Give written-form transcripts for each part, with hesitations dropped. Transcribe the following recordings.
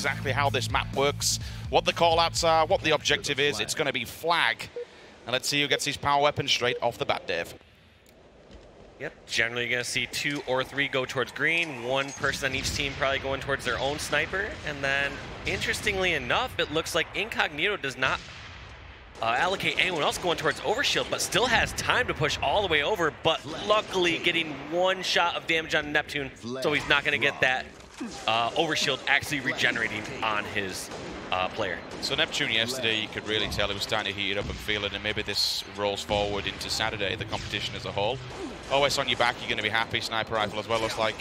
exactly how this map works, what the callouts are, what the objective is. It's going to be flag. And let's see who gets his power weapon straight off the bat, Dave. Yep, generally you're going to see 2 or 3 go towards green, 1 person on each team probably going towards their own sniper, and then, interestingly enough, it looks like Incognito does not allocate anyone else going towards Overshield, but still has time to push all the way over, but luckily getting 1 shot of damage on Neptune, so he's not going to get that Overshield actually regenerating on his player. So Neptune yesterday, you could really tell he was starting to heat it up and feel it, and maybe this rolls forward into Saturday, the competition as a whole. OS on your back, you're going to be happy. Sniper rifle as well. Looks like,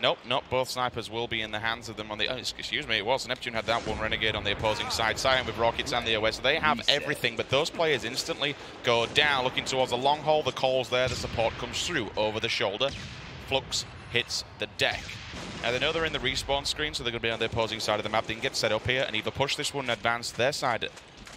nope, not both snipers will be in the hands of them on the, excuse me, it was. Neptune had that one Renegade on the opposing side. Sion with rockets and the OS. They have everything, but those players instantly go down. Looking towards the long haul, the call's there, the support comes through over the shoulder. Flux hits the deck. Now they know they're in the respawn screen, so they're going to be on the opposing side of the map. They can get set up here and either push this one and advance their side,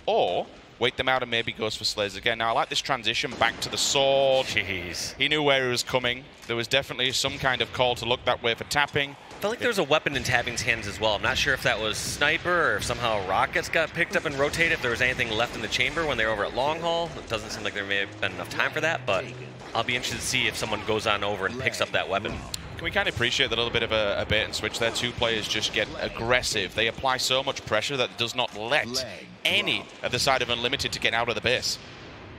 or wait them out and maybe goes for Slayers again. Now I like this transition back to the sword. Jeez. He knew where he was coming. There was definitely some kind of call to look that way for tapping. I felt like there was a weapon in Tapping's hands as well. I'm not sure if that was Sniper or if somehow Rockets got picked up and rotated, if there was anything left in the chamber when they were over at Long Haul. It doesn't seem like there may have been enough time for that, but I'll be interested to see if someone goes on over and picks up that weapon. Can we kind of appreciate the little bit of a bait and switch there? 2 players just get aggressive. They apply so much pressure that does not let any at the side of Unlimited to get out of the base.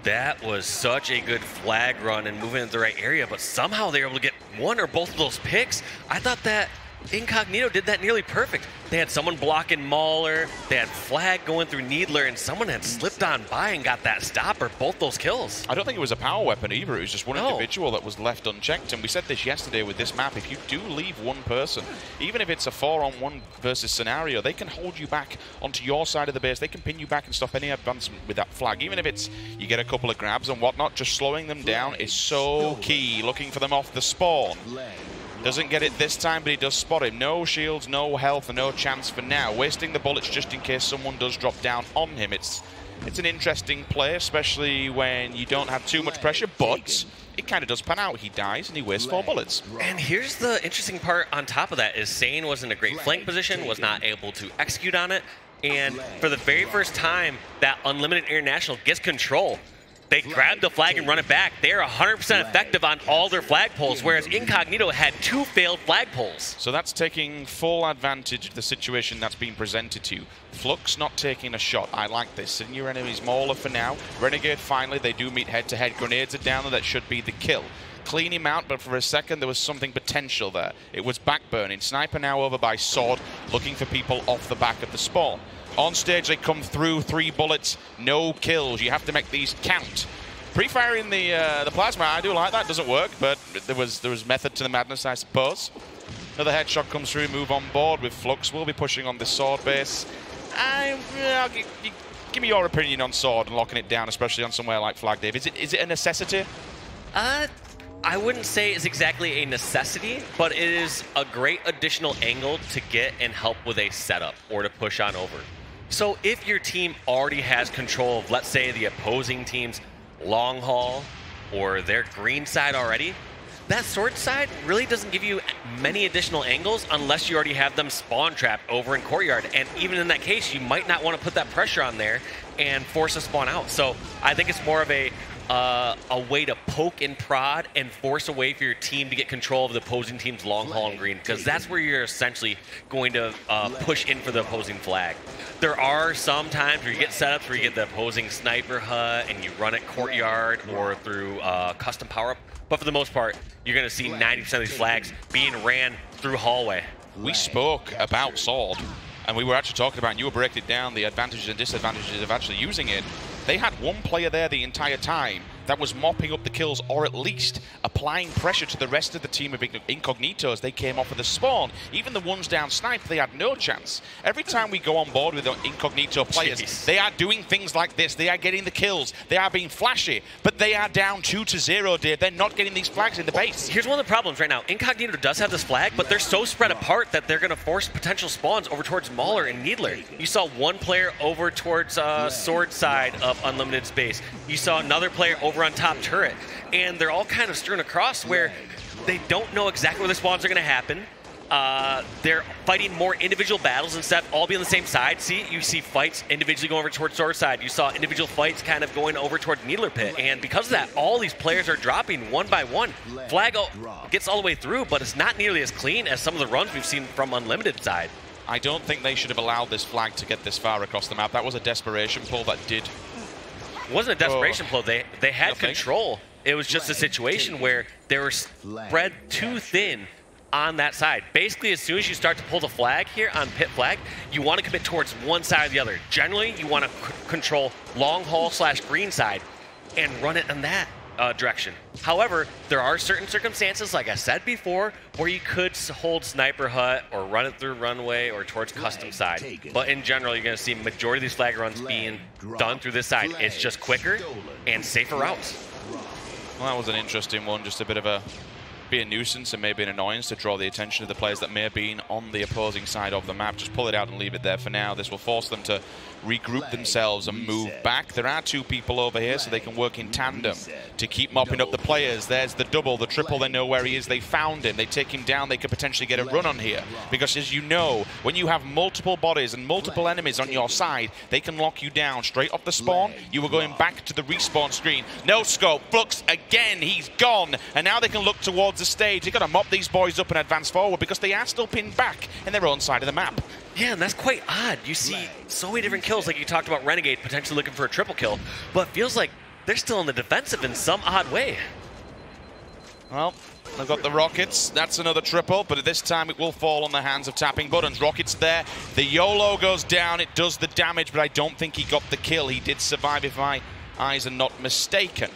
That was such a good flag run and moving into the right area, but somehow they were able to get 1 or both of those picks. I thought that Incognito did that nearly perfect. They had someone blocking Mauler, they had flag going through Needler, and someone had slipped on by and got that stopper, both those kills. I don't think it was a power weapon either. It was just one individual that was left unchecked. And we said this yesterday with this map, if you do leave one person, even if it's a 4-on-1 versus scenario, they can hold you back onto your side of the base. They can pin you back and stop any advancement with that flag. Even if it's you get a couple of grabs and whatnot, just slowing them down is so key. Looking for them off the spawn. Doesn't get it this time, but he does spot him. No shields, no health, no chance for now. Wasting the bullets just in case someone does drop down on him. It's an interesting play, especially when you don't have too much pressure, but it kind of does pan out. He dies and he wastes 4 bullets. And here's the interesting part on top of that is Sane was in a great flank position, was not able to execute on it, and for the very first time that Unlimited International gets control, they grab the flag and run it back. They are 100% effective on all their flag pulls, whereas Incognito had 2 failed flag pulls. So that's taking full advantage of the situation that's being presented to you. Flux not taking a shot. I like this. Sitting your enemy's Mauler for now. Renegade finally, they do meet head-to-head. Grenades are down there. That should be the kill. Clean him out, but for a second there was something potential there. It was backburning. Sniper now over by Sword, looking for people off the back of the spawn. On stage, they come through, 3 bullets, no kills. You have to make these count. Pre-firing the plasma, I do like that. Doesn't work, but there was method to the madness, I suppose. Another headshot comes through. Move on board with Flux. We'll be pushing on this Sword base. Give me your opinion on Sword and locking it down, especially on somewhere like Flag, Dave. Is it a necessity? I wouldn't say it's exactly a necessity, but it is a great additional angle to get and help with a setup or to push on over. So if your team already has control of, let's say, the opposing team's long haul or their green side already, that Sword side really doesn't give you many additional angles unless you already have them spawn trapped over in Courtyard. And even in that case, you might not want to put that pressure on there and force a spawn out. So I think it's more of a way to poke and prod and force a way for your team to get control of the opposing team's long haul and green, because that's where you're essentially going to push in for the opposing flag. There are some times where you get setups where you get the opposing sniper hut and you run it Courtyard or through custom power-up, but for the most part, you're going to see 90% of these flags being ran through hallway. We spoke about Sword, and we were actually talking about, and you were breaking it down, the advantages and disadvantages of actually using it. They had 1 player there the entire time that was mopping up the kills, or at least applying pressure to the rest of the team of Incognito as they came off of the spawn. Even the ones down snipe, they had no chance. Every time we go on board with Incognito players, they are doing things like this. They are getting the kills. They are being flashy, but they are down 2-0, dear. They're not getting these flags in the base. Here's one of the problems right now. Incognito does have this flag, but they're so spread apart that they're going to force potential spawns over towards Mauler and Needler. You saw 1 player over towards Sword side of Unlimited's base. You saw another player over on top turret, and they're all kind of strewn across where they don't know exactly where the spawns are going to happen. they're fighting more individual battles instead of all being on the same side. See, you see fights individually going over towards Sword Side. You saw individual fights kind of going over toward Needler Pit. And because of that, all these players are dropping one by one. Flag gets all the way through, but it's not nearly as clean as some of the runs we've seen from Unlimited side. I don't think they should have allowed this flag to get this far across the map. That was a desperation pull that did. It wasn't a desperation pull. They had control. It was just a situation where they were spread too thin on that side. Basically, as soon as you start to pull the flag here on pit flag, you want to commit towards one side or the other. Generally, you want to control long haul / green side and run it in that direction. However, there are certain circumstances, like I said before, where you could hold Sniper Hut or run it through runway or towards custom side. But in general, you're going to see majority of these flag runs being done through this side. It's just quicker and safer routes. Well, that was an interesting one, just a bit of a nuisance and maybe an annoyance to draw the attention of the players that may have been on the opposing side of the map. Just pull it out and leave it there for now. This will force them to regroup themselves and move back. There are two people over here, so they can work in tandem to keep mopping up the players. There's the double, the triple. They know where he is. They found him. They take him down. They could potentially get a run on here. Because as you know, when you have multiple bodies and multiple enemies on your side, they can lock you down straight off the spawn. You were going back to the respawn screen. No scope. Flux again. He's gone. And now they can look towards the stage. They've got to mop these boys up and advance forward because they are still pinned back in their own side of the map. Yeah, and that's quite odd. You see so many different kills, like you talked about Renegade potentially looking for a triple kill, but it feels like they're still in the defensive in some odd way. Well, they've got the rockets. That's another triple, but at this time it will fall on the hands of tapping buttons. Rockets there. The YOLO goes down. It does the damage, but I don't think he got the kill. He did survive, if my eyes are not mistaken.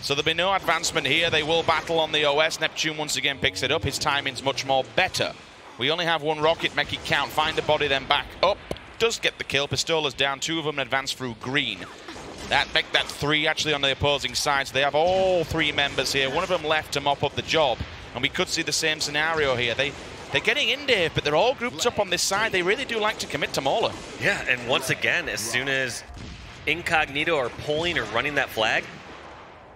So there'll be no advancement here. They will battle on the OS. Neptune once again picks it up. His timing's much more better. We only have one rocket. Make it count. Find a body, then back up. Does get the kill. Pistola's down. Two of them advance through green. That make that three actually on the opposing side. So they have all three members here. One of them left to mop up the job. And we could see the same scenario here. They're getting in there, but they're all grouped up on this side. They really do like to commit to Mauler. Yeah, and once again, as soon as Incognito are pulling or running that flag,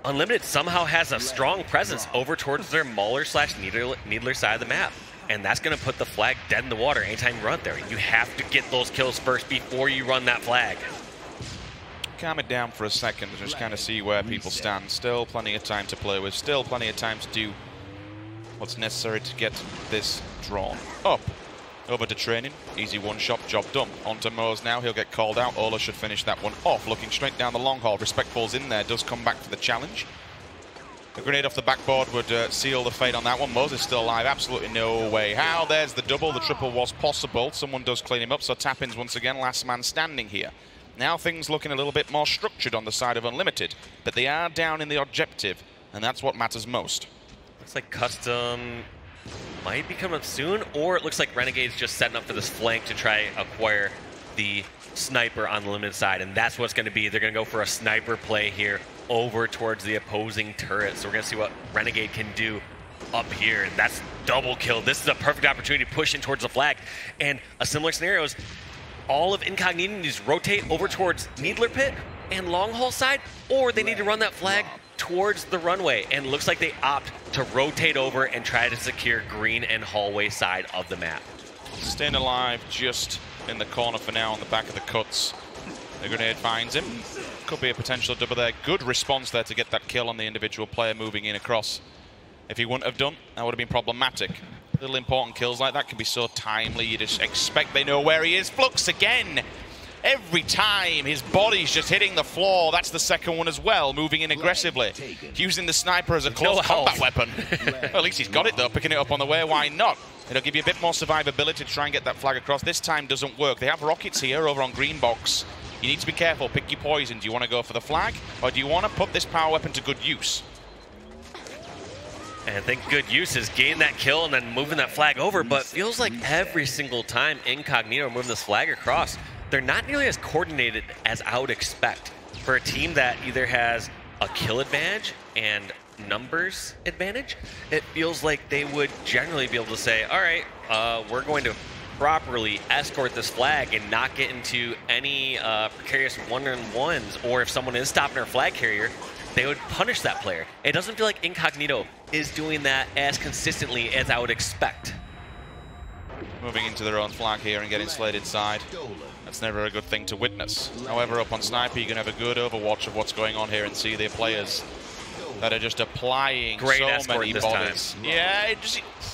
Unlimited somehow has a strong presence over towards their Mauler / Needler side of the map. And that's going to put the flag dead in the water anytime you run there. You have to get those kills first before you run that flag. Calm it down for a second and just kind of see where people stand. Still plenty of time to play with. Still plenty of time to do what's necessary to get this drawn up. Over to training. Easy one-shot, job done. On to Mose now. He'll get called out. Ola should finish that one off. Looking straight down the long haul. Respectful's in there. Does come back for the challenge. A grenade off the backboard would seal the fate on that one. Mose is still alive. Absolutely no way how. There's the double. The triple was possible. Someone does clean him up. So Tappins once again, last man standing here. Now things looking a little bit more structured on the side of Unlimited. But they are down in the objective. And that's what matters most. Looks like Custom might be coming up soon. Or it looks like Renegade's just setting up for this flank to try acquire the sniper on the limited side. And that's what it's going to be. They're going to go for a sniper play here over towards the opposing turret. So we're going to see what Renegade can do up here. And that's double kill. This is a perfect opportunity to push in towards the flag. And a similar scenario is all of Incognito needs to rotate over towards Needler Pit and long haul side, or they need to run that flag towards the runway. And it looks like they opt to rotate over and try to secure green and hallway side of the map. Staying alive just in the corner for now on the back of the cuts. The grenade finds him. Could be a potential double there. Good response there to get that kill on the individual player moving in across. If he wouldn't have done, that would have been problematic. Little important kills like that can be so timely. You just expect they know where he is. Flux again. Every time his body's just hitting the floor. That's the second one as well, moving in aggressively. Using the sniper as a close combat weapon. Well, at least he's got it though, picking it up on the way. Why not? It'll give you a bit more survivability to try and get that flag across. This time doesn't work. They have rockets here over on green box. You need to be careful. Pick your poison. Do you want to go for the flag, or do you want to put this power weapon to good use? And I think good use is getting that kill and then moving that flag over, but feels like every single time Incognito moving this flag across, they're not nearly as coordinated as I would expect for a team that either has a kill advantage and numbers advantage. It feels like they would generally be able to say, all right, we're going to properly escort this flag and not get into any precarious one-on-ones, or if someone is stopping our flag carrier, they would punish that player. It doesn't feel like Incognito is doing that as consistently as I would expect. moving into their own flag here and getting slayed inside. That's never a good thing to witness. However, up on Sniper, you can have a good overwatch of what's going on here and see their players that are just applying Great so escort many this bodies. time. Yeah,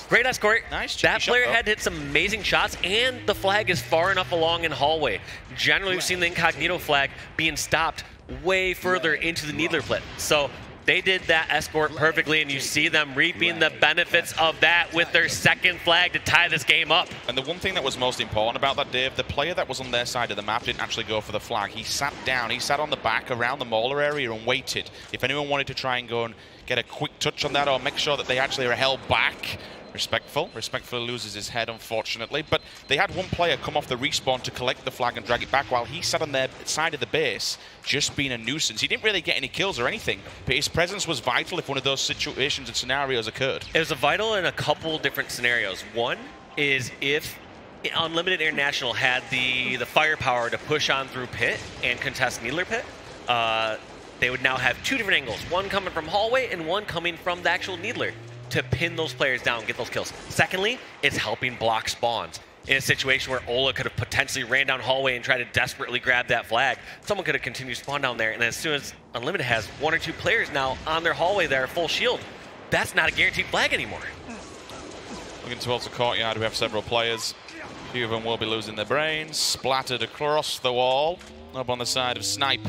great escort. Nice. That player shot, had hit some amazing shots, and the flag is far enough along in hallway. Generally, we've seen the Incognito flag being stopped way further into the Needler pit. So they did that escort perfectly, and you see them reaping the benefits of that with their second flag to tie this game up. And the one thing that was most important about that, Dave, the player that was on their side of the map didn't actually go for the flag. He sat down, he sat on the back around the mauler area and waited. If anyone wanted to try and go and get a quick touch on that or make sure that they actually are held back, Respectful loses his head, unfortunately. But they had one player come off the respawn to collect the flag and drag it back while he sat on their side of the base, just being a nuisance. He didn't really get any kills or anything, but his presence was vital if one of those situations and scenarios occurred. It was vital in a couple different scenarios. One is if Unlimited International had the firepower to push on through pit and contest Needler pit, they would now have two different angles, one coming from hallway and one coming from the actual Needler, to pin those players down, get those kills. Secondly, it's helping block spawns. In a situation where Ola could have potentially ran down hallway and tried to desperately grab that flag, someone could have continued to spawn down there, and as soon as Unlimited has one or two players now on their hallway that are full shield, that's not a guaranteed flag anymore. Looking towards the courtyard, we have several players. A few of them will be losing their brains, splattered across the wall, up on the side of Snipe.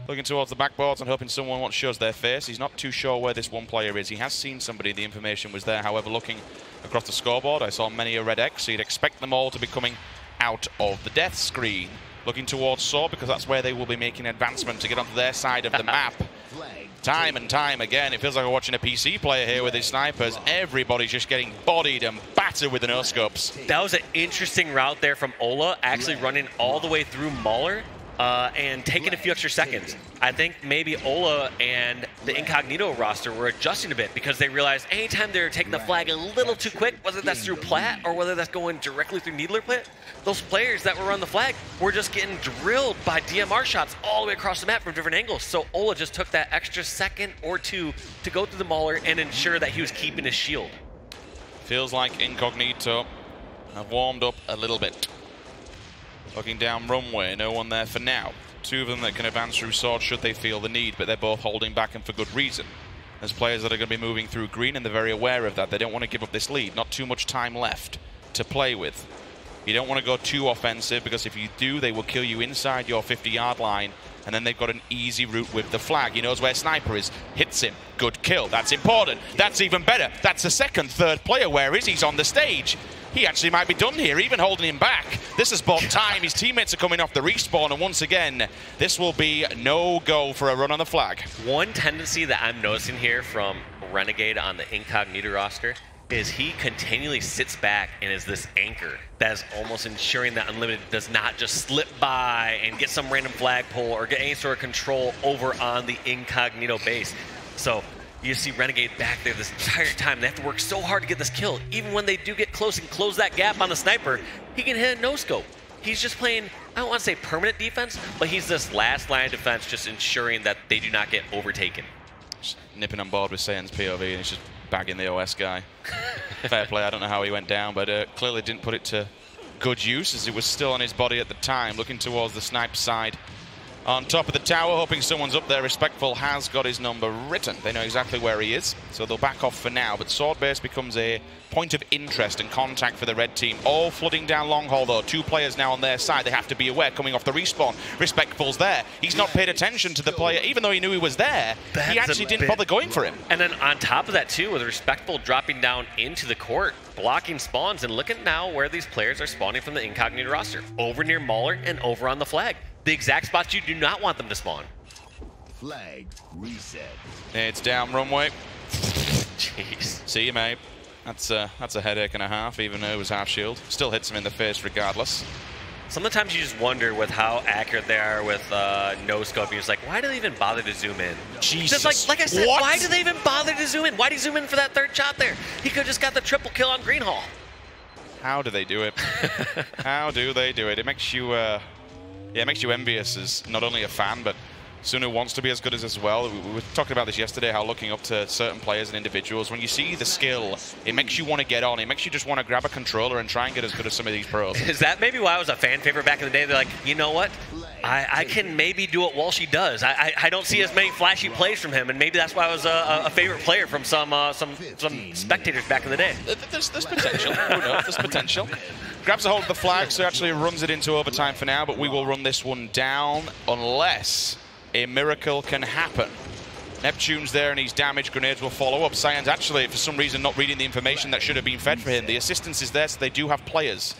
Looking towards the backboards and hoping someone shows their face. He's not too sure where this one player is. He has seen somebody, the information was there. However, looking across the scoreboard, I saw many a red X, so you'd expect them all to be coming out of the death screen. Looking towards Saw, because that's where they will be making advancement to get onto their side of the map. Time and time again, it feels like we're watching a PC player here with his snipers. Everybody's just getting bodied and battered with the no-scopes. That was an interesting route there from Ola, actually running all the way through Mauler. And taking a few extra seconds. I think maybe Ola and the Incognito roster were adjusting a bit because they realized anytime they're taking the flag a little too quick, whether that's through Plat or whether that's going directly through Needler Pit, those players that were on the flag were just getting drilled by DMR shots all the way across the map from different angles. So Ola just took that extra second or two to go through the Mauler and ensure that he was keeping his shield. Feels like Incognito have warmed up a little bit. Looking down runway, no one there for now. Two of them that can advance through Sword should they feel the need, but they're both holding back and for good reason. There's players that are going to be moving through green and they're very aware of that. They don't want to give up this lead. Not too much time left to play with. You don't want to go too offensive because if you do, they will kill you inside your 50-yard line and then they've got an easy route with the flag. He knows where Sniper is. Hits him. Good kill. That's important. That's even better. That's the second, third player. Where is he? He's on the stage. He actually might be done here, even holding him back. This has bought time. His teammates are coming off the respawn, and once again, this will be no go for a run on the flag. One tendency that I'm noticing here from Renegade on the Incognito roster is he continually sits back and is this anchor that is almost ensuring that Unlimited does not just slip by and get some random flagpole or get any sort of control over on the Incognito base. So you see Renegade back there this entire time. They have to work so hard to get this kill. Even when they do get close and close that gap on the Sniper, he can hit a no-scope. He's just playing, I don't want to say permanent defense, but he's this last line of defense, just ensuring that they do not get overtaken. Just nipping on board with Satan's POV, and he's just bagging the OS guy. Fair play, I don't know how he went down, but clearly didn't put it to good use as it was still on his body at the time, looking towards the Snipe side. On top of the tower, hoping someone's up there. Respectful has got his number written. They know exactly where he is, so they'll back off for now. But Sword Base becomes a point of interest and contact for the red team. All flooding down long haul, though. Two players now on their side. They have to be aware, coming off the respawn. Respectful's there. He's not paid attention to the player, even though he knew he was there. He actually didn't bother going for him. And then on top of that, too, with Respectful dropping down into the court, blocking spawns, and look at now where these players are spawning from the Incognito roster. Over near Mauler and over on the flag. The exact spots you do not want them to spawn. Flag reset. It's down runway. Jeez. See you, mate. That's a headache and a half, even though it was half shield. Still hits him in the face regardless. Sometimes you just wonder with how accurate they are with no scoping. It's like, why do they even bother to zoom in? Jesus. Just like I said, what? Why do they even bother to zoom in? Why do you zoom in for that third shot there? He could have just got the triple kill on Greenhall. How do they do it? How do they do it? It makes you... yeah, it makes you envious as not only a fan, but Someone who wants to be as good as well. We were talking about this yesterday, how looking up to certain players and individuals, when you see the skill, it makes you want to get on. It makes you just want to grab a controller and try and get as good as some of these pros. Is that maybe why I was a fan favorite back in the day? They're like, you know what? I can maybe do what Walshy does. I don't see as many flashy plays from him, and maybe that's why I was a favorite player from some spectators back in the day. There's potential. Who knows? There's potential. Grabs a hold of the flag, so actually runs it into overtime for now, but we will run this one down unless a miracle can happen. Neptune's there and he's damaged. Grenades will follow up. Cyan's actually, for some reason, not reading the information that should have been fed for him. The assistance is there, so they do have players.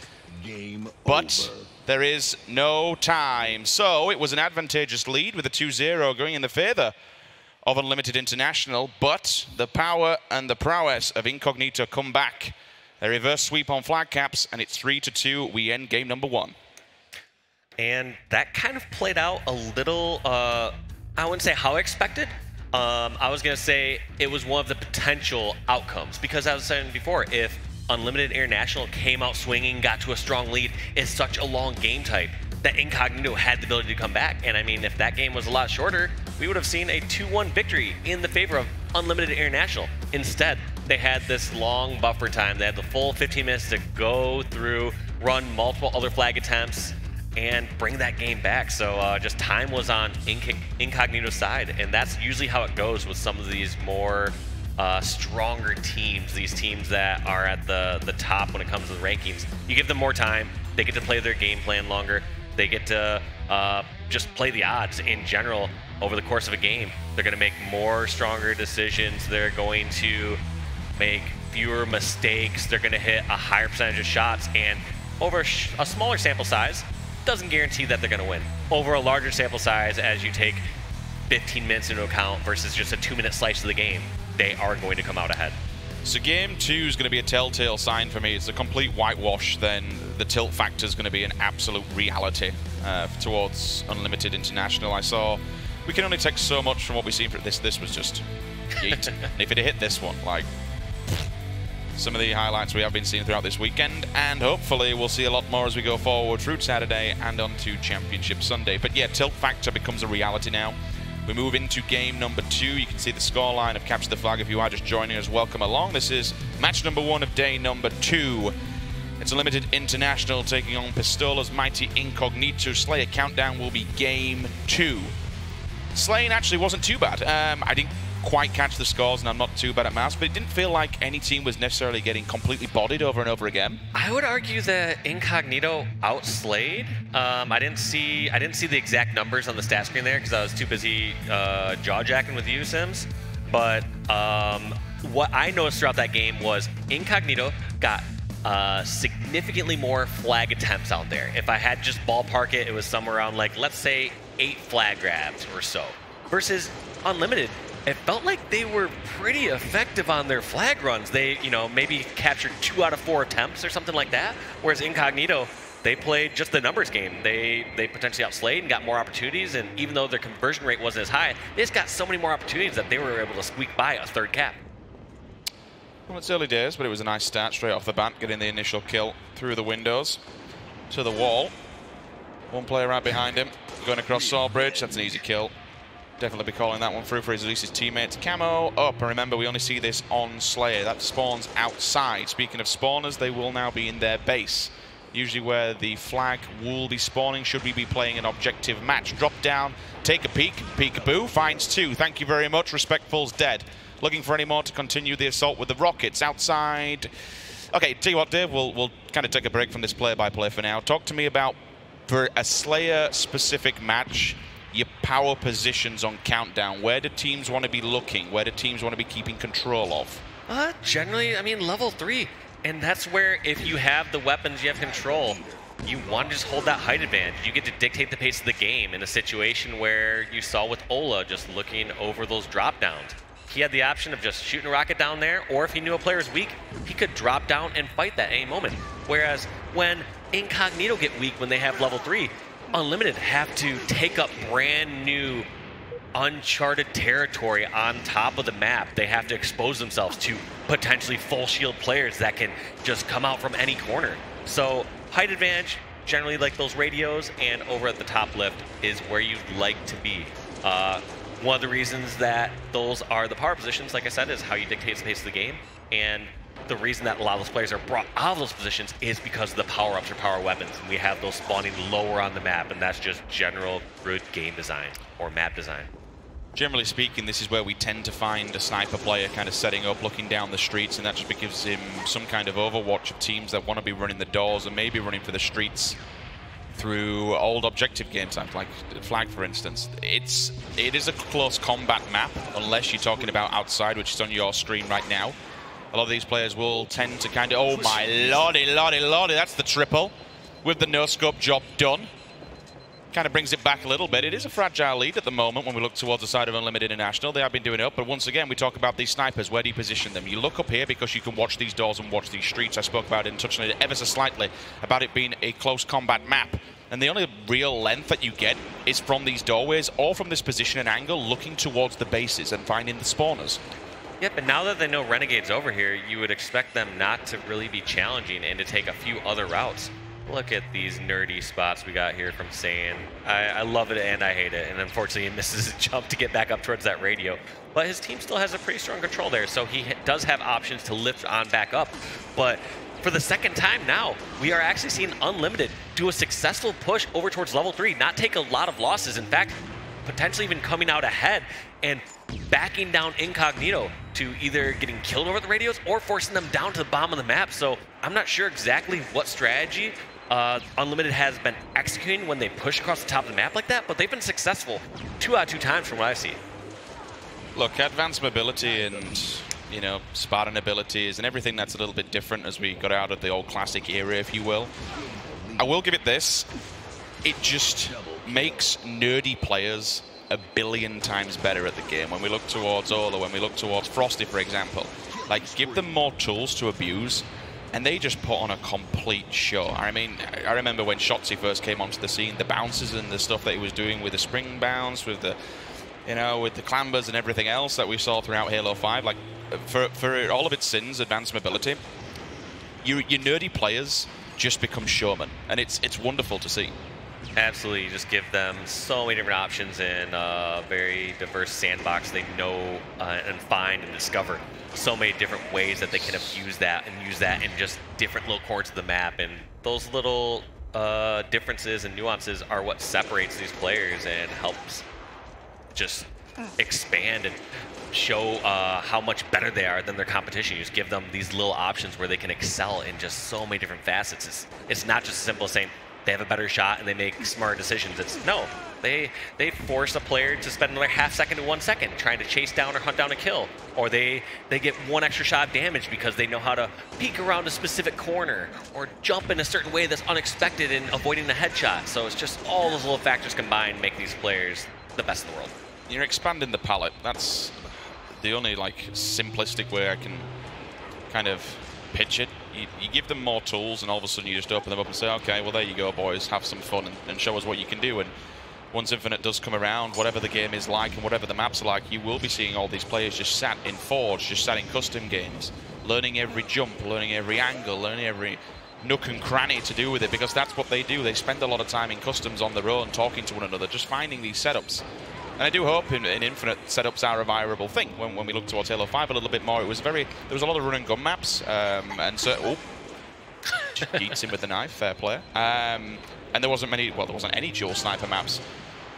But there is no time. So it was an advantageous lead with a 2-0 going in the favor of Unlimited International. But the power and the prowess of Incognito come back. A reverse sweep on flag caps, and it's 3-2. We end game number 1. And that kind of played out a little, I wouldn't say how expected. I was going to say it was one of the potential outcomes. Because as I was saying before, if Unlimited International came out swinging, got to a strong lead, it's such a long game type that Incognito had the ability to come back. And I mean, if that game was a lot shorter, we would have seen a 2-1 victory in the favor of Unlimited International. Instead, they had this long buffer time. They had the full 15 minutes to go through, run multiple other flag attempts, and bring that game back. So just time was on Incognito's side, and that's usually how it goes with some of these more stronger teams, these teams that are at the top when it comes to the rankings. You give them more time, they get to play their game plan longer, they get to just play the odds in general over the course of a game. They're going to make more stronger decisions, they're going to make fewer mistakes, they're going to hit a higher percentage of shots, and over a smaller sample size, doesn't guarantee that they're going to win. Over a larger sample size, as you take 15 minutes into account versus just a 2-minute slice of the game, they are going to come out ahead. So game 2 is going to be a telltale sign for me. It's a complete whitewash, then the tilt factor is going to be an absolute reality towards Unlimited International. I saw we can only take so much from what we've seen for this. This was just yeet. And if it had hit this one, like some of the highlights we have been seeing throughout this weekend, and hopefully we'll see a lot more as we go forward through Saturday and on to Championship Sunday. But yeah, tilt factor becomes a reality now. We move into game number 2. You can see the scoreline of Capture the Flag if you are just joining us. Welcome along. This is match number 1 of day number 2. It's Unlimited International taking on Pistola's mighty Incognito. Slayer countdown will be game 2. Slaying actually wasn't too bad. I didn't quite catch the scores, and I'm not too bad at maths, but it didn't feel like any team was necessarily getting completely bodied over and over again. I would argue that Incognito outslayed. I didn't see the exact numbers on the stat screen there because I was too busy jaw-jacking with you, Sims. But what I noticed throughout that game was Incognito got significantly more flag attempts out there. If I had just ballpark it, it was somewhere around, like, let's say 8 flag grabs or so. Versus Unlimited, it felt like they were pretty effective on their flag runs. They, maybe captured 2 out of 4 attempts or something like that. Whereas Incognito, they played just the numbers game. They potentially outslayed and got more opportunities, and even though their conversion rate wasn't as high, they just got so many more opportunities that they were able to squeak by a 3rd cap. Well, it's early days, but it was a nice start straight off the bat, getting the initial kill through the windows to the wall. One player right behind him, going across Saw Bridge. That's an easy kill. Definitely be calling that one through for at least his teammates. Camo up, and remember, we only see this on Slayer. That spawns outside. Speaking of spawners, they will now be in their base. Usually where the flag will be spawning should we be playing an objective match. Drop down, take a peek, peekaboo, finds 2. Thank you very much, Respectful's dead. Looking for any more to continue the assault with the rockets outside. Okay, tell you what, Dave, we'll kind of take a break from this play-by-play for now. Talk to me about, for a Slayer-specific match, your power positions on countdown. Where do teams want to be looking? Where do teams want to be keeping control of? Generally, I mean, level 3. And that's where, if you have the weapons, you have control, you want to just hold that height advantage. You get to dictate the pace of the game in a situation where you saw with Ola just looking over those drop downs. He had the option of just shooting a rocket down there, or if he knew a player was weak, he could drop down and fight that at any moment. Whereas when Incognito get weak when they have level 3, Unlimited have to take up brand new uncharted territory on top of the map. They have to expose themselves to potentially full shield players that can just come out from any corner. So height advantage, generally like those radios, and over at the top lift is where you'd like to be. One of the reasons that those are the power positions, like I said, is how you dictate the pace of the game. And the reason that a lot of those players are brought out of those positions is because the power-ups or power weapons. And we have those spawning lower on the map, and that's just general good game design or map design. Generally speaking, this is where we tend to find a sniper player kind of setting up, looking down the streets, and that just gives him some kind of overwatch of teams that want to be running the doors and maybe running for the streets through old objective games, like Flag, for instance. It is a close combat map, unless you're talking about outside, which is on your screen right now. A lot of these players will tend to kind of, oh my lordy, that's the triple with the no-scope job done. Kind of brings it back a little bit. It is a fragile lead at the moment when we look towards the side of Unlimited International. They have been doing it up, but once again, we talk about these snipers. Where do you position them? You look up here because you can watch these doors and watch these streets. I spoke about it and touched on it ever so slightly about it being a close combat map. And the only real length that you get is from these doorways or from this position and angle, looking towards the bases and finding the spawners. Yep, and now that they know Renegade's over here, you would expect them not to really be challenging and to take a few other routes. Look at these nerdy spots we got here from Saiyan. I love it and I hate it, and unfortunately he misses a jump to get back up towards that radio. But his team still has a pretty strong control there, so he does have options to lift on back up. But for the second time now, we are actually seeing Unlimited do a successful push over towards level 3, not take a lot of losses. In fact, potentially even coming out ahead and backing down Incognito to either getting killed over the radios or forcing them down to the bottom of the map. So I'm not sure exactly what strategy Unlimited has been executing when they push across the top of the map like that, but they've been successful 2 out of 2 times from what I see. Look, advanced mobility and, you know, Spartan abilities and everything that's a little bit different as we got out of the old classic era, if you will. I will give it this. It just makes nerdy players a billion times better at the game. When we look towards Ola, when we look towards Frosty, for example, like, give them more tools to abuse, and they just put on a complete show. I mean, I remember when Shotzi first came onto the scene, the bounces and the stuff that he was doing with the spring bounce, with the, you know, with the clambers and everything else that we saw throughout Halo 5. Like, for all of its sins, advanced mobility, your nerdy players just become showmen, and it's wonderful to see. Absolutely, you just give them so many different options in a very diverse sandbox. They know and find and discover so many different ways that they can use that in just different little corners of the map. And those little differences and nuances are what separates these players and helps just expand and show how much better they are than their competition. You just give them these little options where they can excel in just so many different facets. It's not just as simple as saying they have a better shot and they make smart decisions. It's no, they force a player to spend another half second to 1 second trying to chase down or hunt down a kill, or they get one extra shot of damage because they know how to peek around a specific corner or jump in a certain way that's unexpected and avoiding the headshot. So it's just all those little factors combined make these players the best in the world. You're expanding the palette. That's the only, like, simplistic way I can kind of pitch it. You give them more tools, and all of a sudden you just open them up and say, okay, well, there you go, boys, have some fun and show us what you can do. And once Infinite does come around, whatever the game is like and whatever the maps are like, you will be seeing all these players just sat in Forge, just sat in custom games, learning every jump, learning every angle, learning every nook and cranny to do with it, because that's what they do. They spend a lot of time in customs on their own, talking to one another, just finding these setups. And I do hope in Infinite setups are a viable thing. When we look towards Halo 5 a little bit more, there was a lot of run and gun maps, and so, oh, just eats him with the knife, fair play. And there wasn't any dual sniper maps.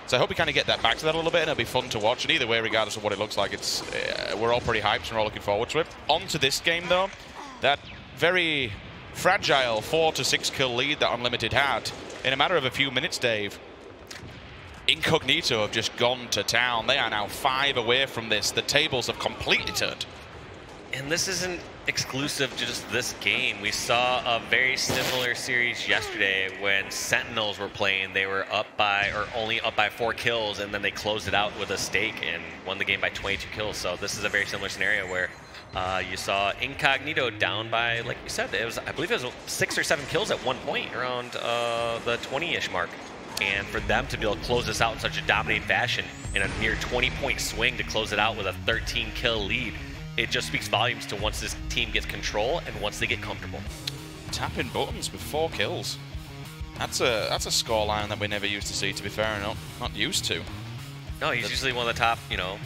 So I hope we kind of get that back to that a little bit, and it'll be fun to watch. And either way, regardless of what it looks like, it's we're all pretty hyped and we're all looking forward to it. On to this game, though, that very fragile 4 to 6 kill lead that Unlimited had in a matter of a few minutes, Dave. Incognito have just gone to town. They are now 5 away from this. The tables have completely turned. And this isn't exclusive to just this game. We saw a very similar series yesterday when Sentinels were playing. They were up by, or only up by 4 kills, and then they closed it out with a stake and won the game by 22 kills. So this is a very similar scenario where you saw Incognito down by, like you said, I believe it was 6 or 7 kills at one point around the 20-ish mark. And for them to be able to close this out in such a dominating fashion in a near 20-point swing to close it out with a 13-kill lead, it just speaks volumes to once this team gets control and once they get comfortable. Tapping buttons with 4 kills. That's a scoreline that we never used to see, to be fair, not used to. No, he's usually one of the top, you know,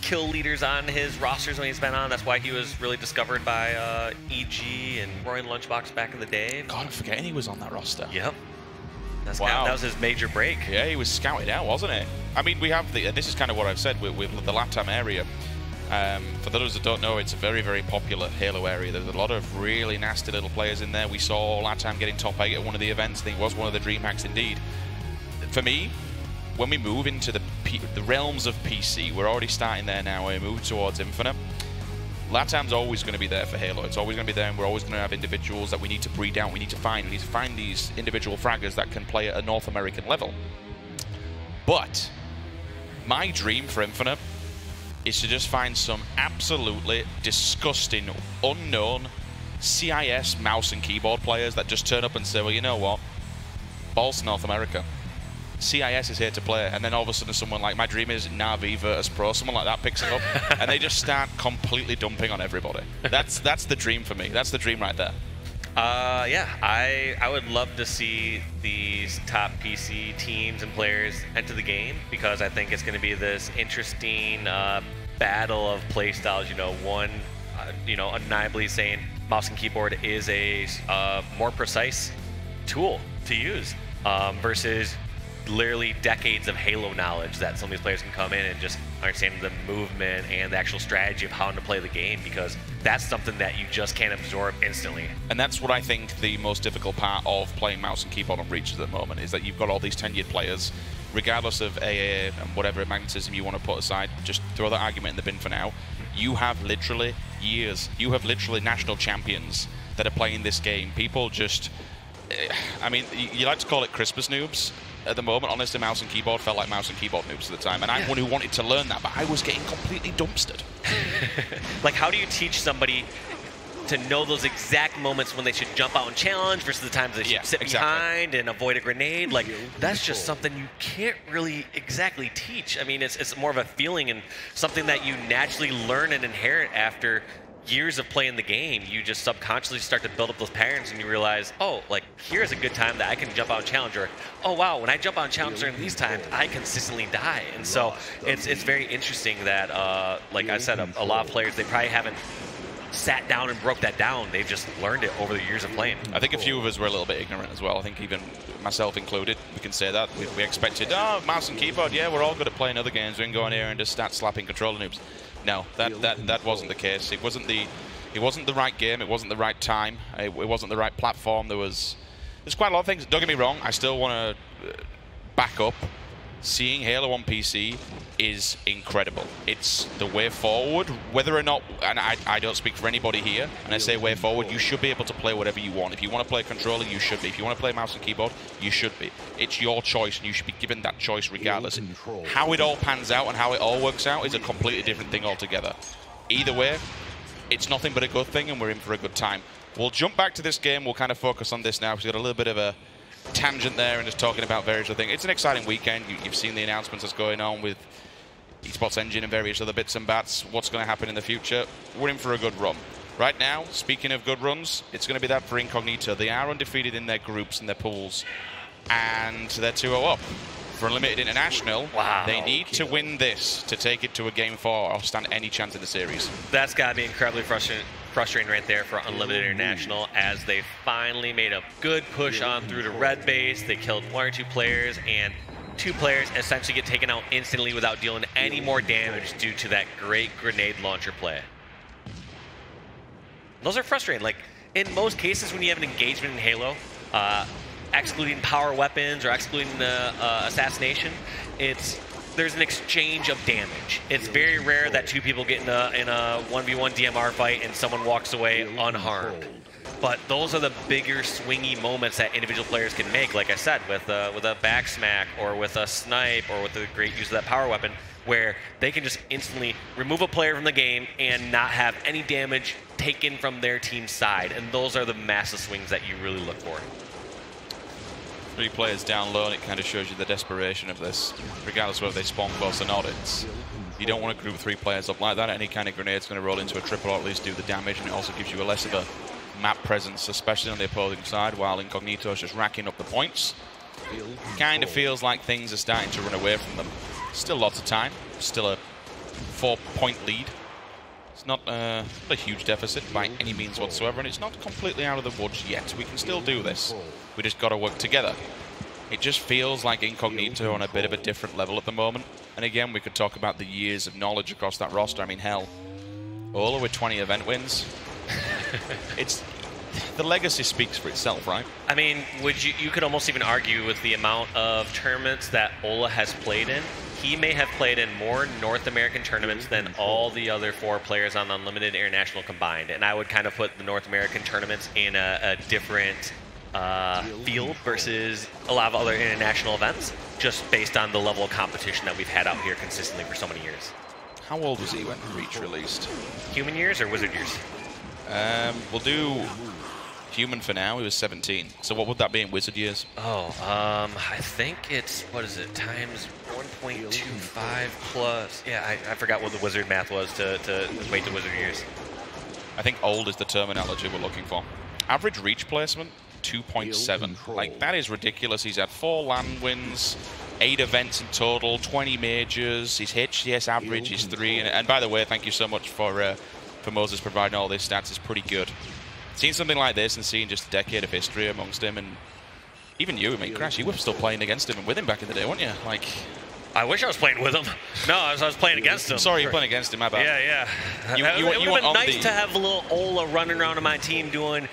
kill leaders on his rosters when he's been on. That's why he was really discovered by EG and Roy and Lunchbox back in the day. God, I'm forgetting he was on that roster. Yep. That's Wow. that was his major break. Yeah, he was scouted out, wasn't he? I mean, we have the, and this is kind of what I've said with the LATAM area. For those that don't know, it's a very, very popular Halo area. There's a lot of really nasty little players in there. We saw LATAM getting top 8 at one of the events. I think it was one of the DreamHacks indeed. For me, when we move into the realms of PC, we're already starting there now. We move towards Infinite. LATAM's always going to be there for Halo. It's always going to be there, and we're always going to have individuals that we need to breed out. We need to find. We need to find these individual fraggers that can play at a North American level. But my dream for Infinite is to just find some absolutely disgusting, unknown CIS mouse and keyboard players that just turn up and say, well, you know what? Balls to North America. CIS is here to play, and then all of a sudden someone like, my dream is Na'Vi Virtus Pro, someone like that picks it up, and they just start completely dumping on everybody. That's the dream for me. That's the dream right there. Yeah, I would love to see these top PC teams and players enter the game, because I think it's going to be this interesting battle of play styles. You know, one, you know, undeniably saying mouse and keyboard is a more precise tool to use versus literally decades of Halo knowledge that some of these players can come in and just understand the movement and the actual strategy of how to play the game, because that's something that you just can't absorb instantly. And that's what I think the most difficult part of playing mouse and keyboard on Reach at the moment is that you've got all these tenured players, regardless of AA and whatever magnetism you want to put aside, just throw that argument in the bin for now. You have literally years, you have literally national champions that are playing this game. People just, I mean, you like to call it Christmas noobs. At the moment, honestly, mouse and keyboard felt like mouse and keyboard noobs at the time, and I'm one who wanted to learn that, but I was getting completely dumpstered. Like, how do you teach somebody to know those exact moments when they should jump out and challenge versus the times they should sit behind and avoid a grenade? Like, that's just something you can't really exactly teach. I mean, it's more of a feeling and something that you naturally learn and inherit after years of playing the game. You just subconsciously start to build up those patterns, and you realize, oh, like, here's a good time that I can jump out and challenge, or, oh wow, when I jump out and challenge during these times, I consistently die. And so it's very interesting that, like I said, a lot of players, they probably haven't sat down and broke that down. They've just learned it over the years of playing. I think a few of us were a little bit ignorant as well. I think even myself included, we can say that. We expected, oh, mouse and keyboard, yeah, we're all good at playing other games. We can go in here and just start slapping controller noobs. No, that wasn't the case. It wasn't the right game. It wasn't the right time. It wasn't the right platform. There's quite a lot of things. Don't get me wrong. I still want to back up. Seeing Halo on PC is incredible. It's the way forward. Whether or not, and I don't speak for anybody here, and I say way forward, you should be able to play whatever you want. If you want to play a controller, you should be. If you want to play mouse and keyboard, you should be. It's your choice, and you should be given that choice regardless. How it all pans out and how it all works out is a completely different thing altogether. Either way, it's nothing but a good thing, and we're in for a good time. We'll jump back to this game. We'll kind of focus on this now, because we've got a little bit of a tangent there and just talking about various other things. It's an exciting weekend. You've seen the announcements that's going on with Esports Engine and various other bits and bats. What's going to happen in the future? We're in for a good run. Right now, speaking of good runs, it's going to be that for Incognito. They are undefeated in their groups and their pools, and they're 2-0 up. For Unlimited International, they need to win this to take it to a Game 4 or stand any chance in the series. That's got to be incredibly frustrating right there for Unlimited International, as they finally made a good push on through to red base. They killed 1 or 2 players, and 2 players essentially get taken out instantly without dealing any more damage due to that great grenade launcher play. Those are frustrating. Like, in most cases when you have an engagement in Halo, excluding power weapons or excluding assassination, there's an exchange of damage. It's very rare that 2 people get in a 1v1 DMR fight and someone walks away unharmed. But those are the bigger swingy moments that individual players can make, like I said, with a back smack or with a snipe or with a great use of that power weapon, where they can just instantly remove a player from the game and not have any damage taken from their team's side. And those are the massive swings that you really look for. 3 players down low, and it kind of shows you the desperation of this, regardless of whether they spawn close or not. You don't want to group 3 players up like that. Any kind of grenade's going to roll into a triple, or at least do the damage, and it also gives you a less of a map presence, especially on the opposing side, while Incognito is just racking up the points. Kind of feels like things are starting to run away from them. Still lots of time. Still a 4-point lead. It's not a huge deficit by any means whatsoever, and it's not completely out of the woods yet. We can still do this. We just got to work together. It just feels like Incognito on a bit of a different level at the moment. And again, we could talk about the years of knowledge across that roster. I mean, hell, Ola with 20 event wins. The legacy speaks for itself, right? I mean, you could almost even argue with the amount of tournaments that Ola has played in. He may have played in more North American tournaments than all the other 4 players on Unlimited International combined. And I would kind of put the North American tournaments in a different field versus a lot of other international events, just based on the level of competition that we've had out here consistently for so many years. How old was he when Reach released? Human years or Wizard years? We'll do human for now. He was 17. So what would that be in Wizard years? Oh, I think it's, what is it, times 1.25 plus. Yeah, I forgot what the Wizard math was to equate to Wizard years. I think old is the terminology we're looking for. Average Reach placement, 2.7. Like, that is ridiculous. He's had 4 LAN wins, 8 events in total, 20 majors. His HCS average is 3. And by the way, thank you so much for Moses providing all these stats. It's pretty good. Seeing something like this and seeing just a decade of history amongst him, and even you, I mean, Crash, you were still playing against him and with him back in the day, weren't you? Like, I wish I was playing with him. No, I was playing against him. Sorry, you're playing against him, my bad. Yeah. It would have been nice to have a little Ola running around on my team doing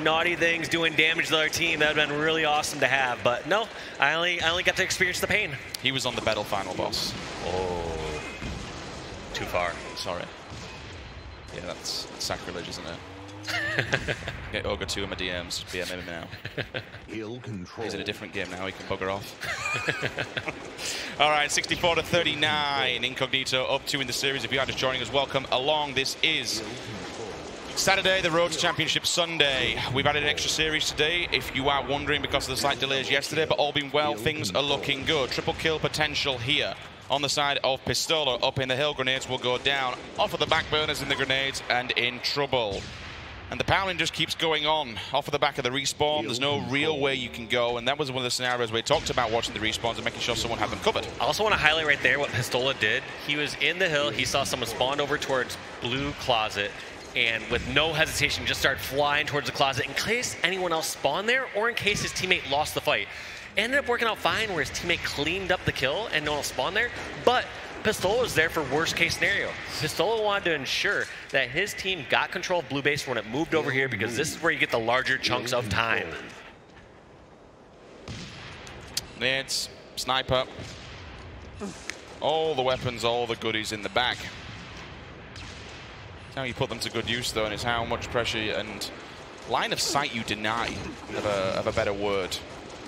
naughty things, doing damage to our team. That would have been really awesome to have. But no, I only got to experience the pain. He was on the battle final boss. Oh, too far. Sorry. Yeah, that's sacrilege, isn't it? Get Ogre 2 in my DMs. Just BM him now. He's in a different game now. He can bugger off. All right, 64-39. Incognito up 2 in the series. If you are just joining us, welcome along. This is Saturday, the Road to Championship Sunday. We've added an extra series today, if you are wondering, because of the slight delays yesterday, but all being well, things are looking good. Triple kill potential here on the side of Pistola. Up in the hill, grenades will go down. Off of the back burners in the grenades, and in trouble. And the pounding just keeps going on. Off of the back of the respawn, there's no real way you can go, and that was one of the scenarios where we talked about watching the respawns and making sure someone had them covered. I also want to highlight right there what Pistola did. He was in the hill, he saw someone spawned over towards Blue Closet, and with no hesitation just started flying towards the closet in case anyone else spawned there or in case his teammate lost the fight. Ended up working out fine where his teammate cleaned up the kill and no one else spawned there, but Pistola was there for worst case scenario. Pistola wanted to ensure that his team got control of Blue Base when it moved over here, because this is where you get the larger chunks of time. Nades, sniper, all the weapons, all the goodies in the back. How you put them to good use, though, and it's how much pressure and line of sight you deny, of a better word.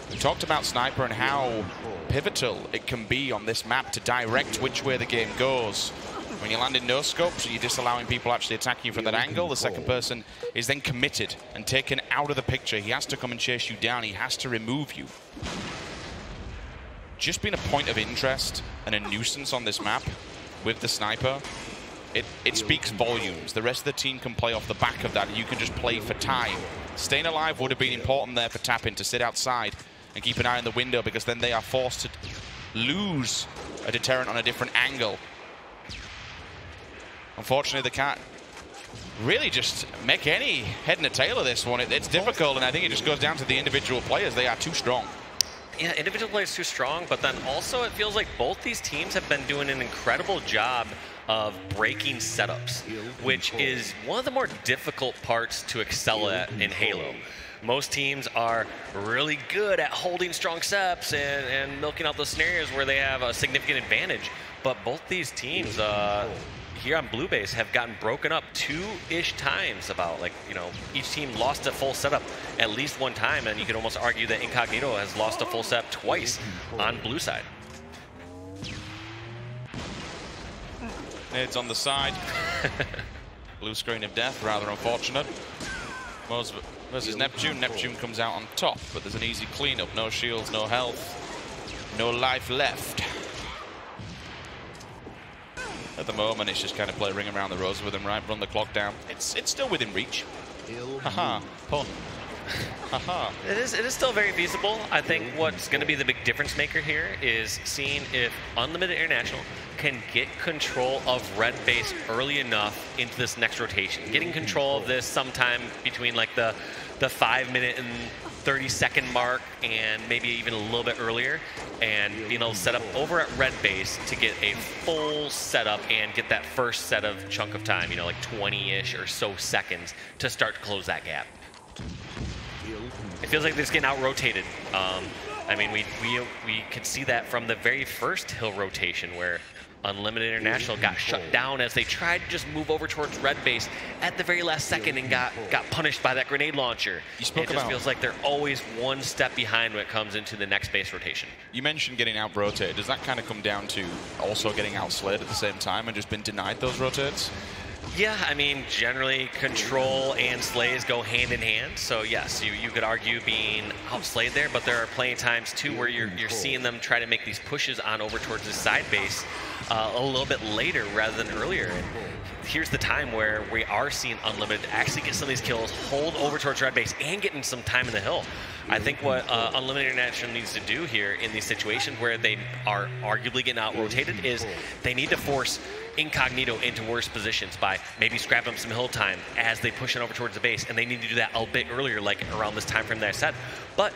We talked about Sniper and how pivotal it can be on this map to direct which way the game goes. When you land in no scope, so you're disallowing people actually attacking you from that angle, the second person is then committed and taken out of the picture. He has to come and chase you down. He has to remove you. Just being a point of interest and a nuisance on this map with the Sniper, it speaks volumes. The rest of the team can play off the back of that. You can just play for time. Staying alive would have been important there for Tappin to sit outside and keep an eye on the window, because then they are forced to lose a deterrent on a different angle. Unfortunately, they can't really just make any head and a tail of this one. It's difficult, and I think it just goes down to the individual players. They are too strong. Yeah, individual players too strong, but then also it feels like both these teams have been doing an incredible job of breaking setups, which is one of the more difficult parts to excel at in Halo. Most teams are really good at holding strong setups and milking out those scenarios where they have a significant advantage. But both these teams here on Blue Base have gotten broken up 2-ish times. About, like, you know, each team lost a full setup at least one time, and you could almost argue that Incognito has lost a full setup twice on blue side. It's on the side. Blue screen of death, rather unfortunate. Mose versus Neptune. Neptune comes out on top, but there's an easy cleanup. No shields, no health, no life left. At the moment, it's just kind of play ring around the roses with him, right? Run the clock down. It's still within reach. Haha, pun. It is still very feasible. I think what's going to be the big difference maker here is seeing if Unlimited International can get control of red base early enough into this next rotation. Getting control of this sometime between like the 5-minute and 30-second mark and maybe even a little bit earlier, and being able to set up over at red base to get a full setup and get that first set of chunk of time, you know, like 20-ish or so seconds to start to close that gap. It feels like they're just getting out-rotated. I mean, we could see that from the very first hill rotation where Unlimited International got shut down as they tried to just move over towards red base at the very last second and got punished by that grenade launcher. It just feels like they're always one step behind when it comes into the next base rotation. You mentioned getting out-rotated. Does that kind of come down to also getting out-slayed at the same time and just been denied those rotates? Yeah, I mean, generally control and slays go hand in hand. So yes, you could argue being outslayed there, but there are plenty of times too where you're seeing them try to make these pushes on over towards the side base a little bit later rather than earlier. And here's the time where we are seeing Unlimited actually get some of these kills, hold over towards red base, and getting some time in the hill. I think what Unlimited International needs to do here in these situations where they are arguably getting out-rotated is they need to force Incognito into worse positions by maybe scrapping up some hill time as they push it over towards the base, and they need to do that a bit earlier, like around this time frame that I said. But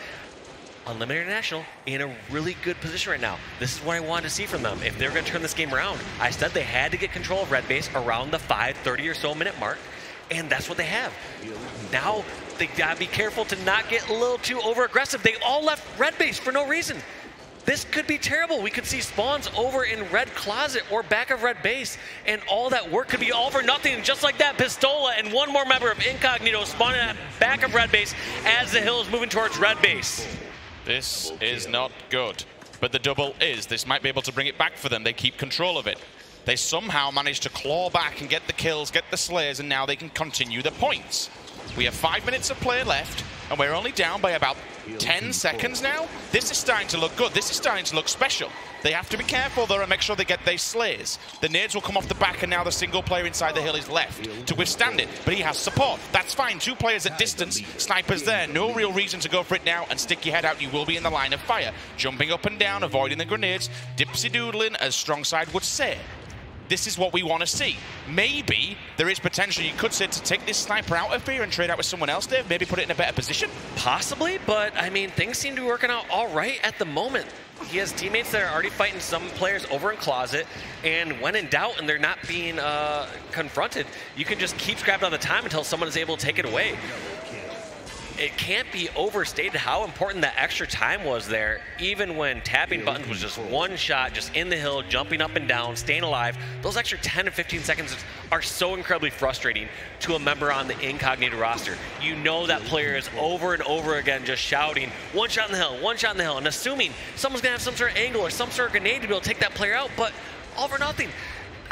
Unlimited International in a really good position right now. This is what I wanted to see from them. If they're going to turn this game around, I said they had to get control of red base around the 5:30 or so minute mark, and that's what they have. Now they gotta be careful to not get a little too over aggressive. They all left red base for no reason. This could be terrible. We could see spawns over in red closet or back of red base, and all that work could be all for nothing. And just like that, Pistola and one more member of Incognito spawning at back of red base as the hill is moving towards red base. This is not good, but the double is. This might be able to bring it back for them. They keep control of it. They somehow managed to claw back and get the kills, get the slayers, and now they can continue the points. We have 5 minutes of play left, and we're only down by about 10 seconds now. This is starting to look good. This is starting to look special. They have to be careful, though, and make sure they get their slays. The nades will come off the back, and now the single player inside the hill is left to withstand it. But he has support. That's fine. 2 players at distance. Snipers there. No real reason to go for it now, and stick your head out. You will be in the line of fire. Jumping up and down, avoiding the grenades. Dipsy-doodling, as Strongside would say. This is what we want to see. Maybe there is potential, you could say, to take this sniper out of here and trade out with someone else, Dave. Maybe put it in a better position. Possibly, but I mean, things seem to be working out all right at the moment. He has teammates that are already fighting some players over in closet, and when in doubt and they're not being confronted, you can just keep scrapping all the time until someone is able to take it away. It can't be overstated how important that extra time was there, even when tapping buttons was just one shot, just in the hill, jumping up and down, staying alive. Those extra 10 to 15 seconds are so incredibly frustrating to a member on the Incognito roster. You know that player is over and over again just shouting, one shot in the hill, one shot in the hill, and assuming someone's gonna have some sort of angle or some sort of grenade to be able to take that player out, but all for nothing.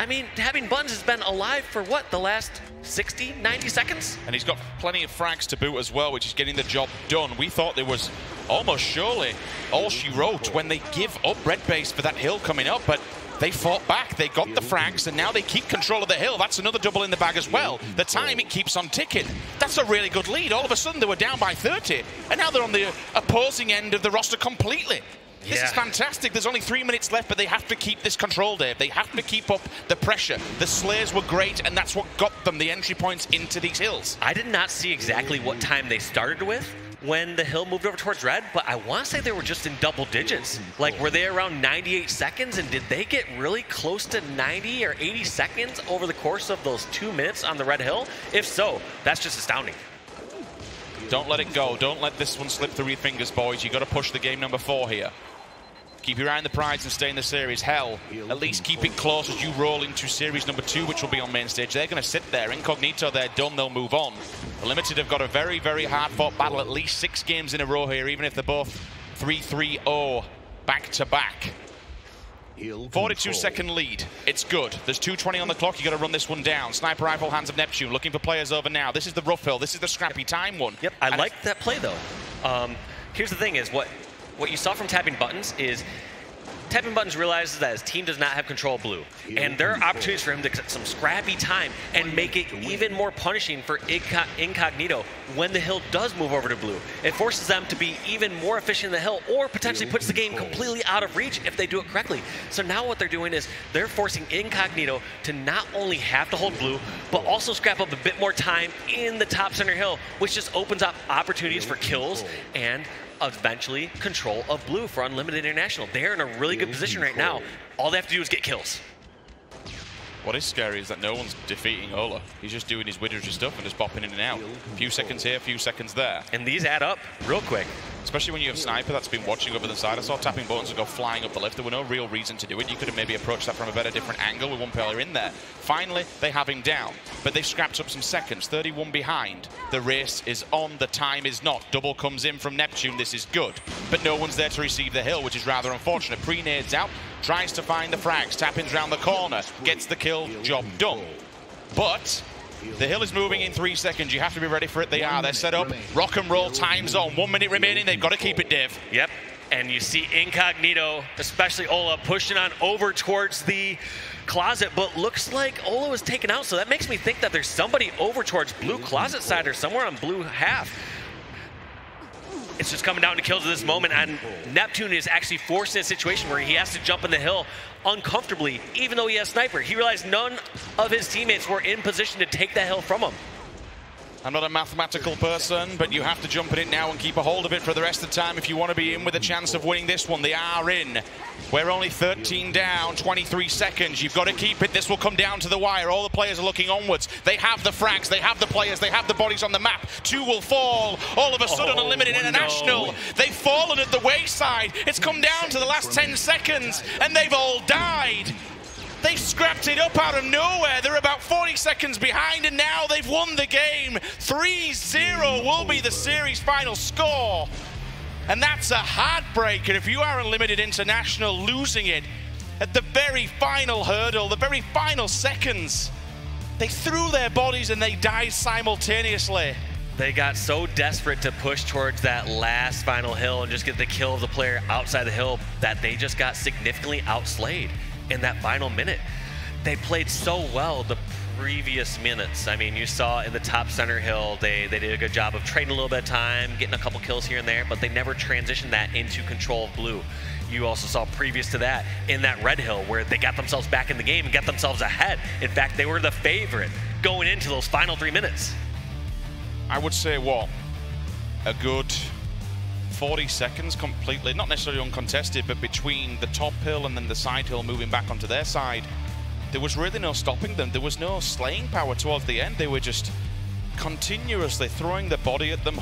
I mean, tapping buttons has been alive for what, the last 60, 90 seconds? And he's got plenty of frags to boot as well, which is getting the job done. We thought there was almost surely all she wrote when they give up red base for that hill coming up, but they fought back. They got the frags, and now they keep control of the hill. That's another double in the bag as well. The time, it keeps on ticking. That's a really good lead. All of a sudden, they were down by 30, and now they're on the opposing end of the roster completely. This is fantastic. There's only 3 minutes left, but they have to keep this control, Dave. They have to keep up the pressure. The Slayers were great, and that's what got them the entry points into these hills. I did not see exactly what time they started with when the hill moved over towards red, but I want to say they were just in double digits. Like, were they around 98 seconds, and did they get really close to 90 or 80 seconds over the course of those 2 minutes on the red hill? If so, that's just astounding. Don't let it go. Don't let this one slip through your fingers, boys. You got to push the game number 4 here. Keep your eye on the prize and stay in the series. Hell, at least keep it close as you roll into series number 2, which will be on main stage. They're going to sit there. Incognito, they're done. They'll move on. The Limited have got a very, very hard-fought battle. At least 6 games in a row here, even if they're both 3-3-0 back-to-back. 42-second lead. It's good. There's 2:20 on the clock. You got to run this one down. Sniper rifle, Hands of Neptune, looking for players over now. This is the rough hill. This is the scrappy time one. Yep, I like that play, though. Here's the thing is, what you saw from tapping buttons is Tapping Buttons realizes that his team does not have control of blue, and there are opportunities for him to get some scrappy time and make it even more punishing for Incognito when the hill does move over to blue. It forces them to be even more efficient in the hill, or potentially puts the game completely out of reach if they do it correctly. So now what they're doing is they're forcing Incognito to not only have to hold blue, but also scrap up a bit more time in the top center hill, which just opens up opportunities for kills and eventually control of blue for Unlimited International. They're in a really good position right now. All they have to do is get kills. What is scary is that no one's defeating Ola. He's just doing his Widgery stuff and just bopping in and out. A few seconds here, a few seconds there. And these add up real quick. Especially when you have Sniper that's been watching over the side. I saw Tapping Buttons go flying up the lift. There were no real reason to do it. You could have maybe approached that from a better different angle with one player in there. Finally, they have him down. But they've scrapped up some seconds. 31 behind. The race is on. The time is not. Double comes in from Neptune. This is good. But no one's there to receive the hill, which is rather unfortunate. Pre-nades out. Tries to find the frags. Tapping's round the corner. Gets the kill. Job done. But the hill is moving in 3 seconds. You have to be ready for it. They are. They're set up. Rock and roll time zone. 1 minute remaining. They've got to keep it, Div. Yep. And you see Incognito, especially Ola, pushing on over towards the closet, but looks like Ola was taken out. So that makes me think that there's somebody over towards blue closet side or somewhere on blue half. It's just coming down to kills at this moment, and Neptune is actually forced in a situation where he has to jump in the hill uncomfortably, even though he has Sniper. He realized none of his teammates were in position to take that hill from him. I'm not a mathematical person, but you have to jump in it now and keep a hold of it for the rest of the time if you want to be in with a chance of winning this one. They are in. We're only 13 down, 23 seconds. You've got to keep it. This will come down to the wire. All the players are looking onwards. They have the frags, they have the players, they have the bodies on the map. 2 will fall. All of a sudden, Unlimited International. No. They've fallen at the wayside. It's come down to the last 10 seconds, and they've all died. They scrapped it up out of nowhere. They're about 40 seconds behind, and now they've won the game. 3-0 will be the series final score. And that's a heartbreaker if you are Unlimited International losing it at the very final hurdle, the very final seconds. They threw their bodies and they died simultaneously. They got so desperate to push towards that last final hill and just get the kill of the player outside the hill that they just got significantly outslayed in that final minute. They played so well the previous minutes. I mean, you saw in the top center hill, they did a good job of trading a little bit of time, getting a couple kills here and there, but they never transitioned that into control of blue. You also saw previous to that in that red hill where they got themselves back in the game and got themselves ahead. In fact, they were the favorite going into those final 3 minutes. I would say what? A good 40 seconds completely, not necessarily uncontested, but between the top hill and then the side hill moving back onto their side, there was really no stopping them. There was no slaying power towards the end. They were just continuously throwing the body at them.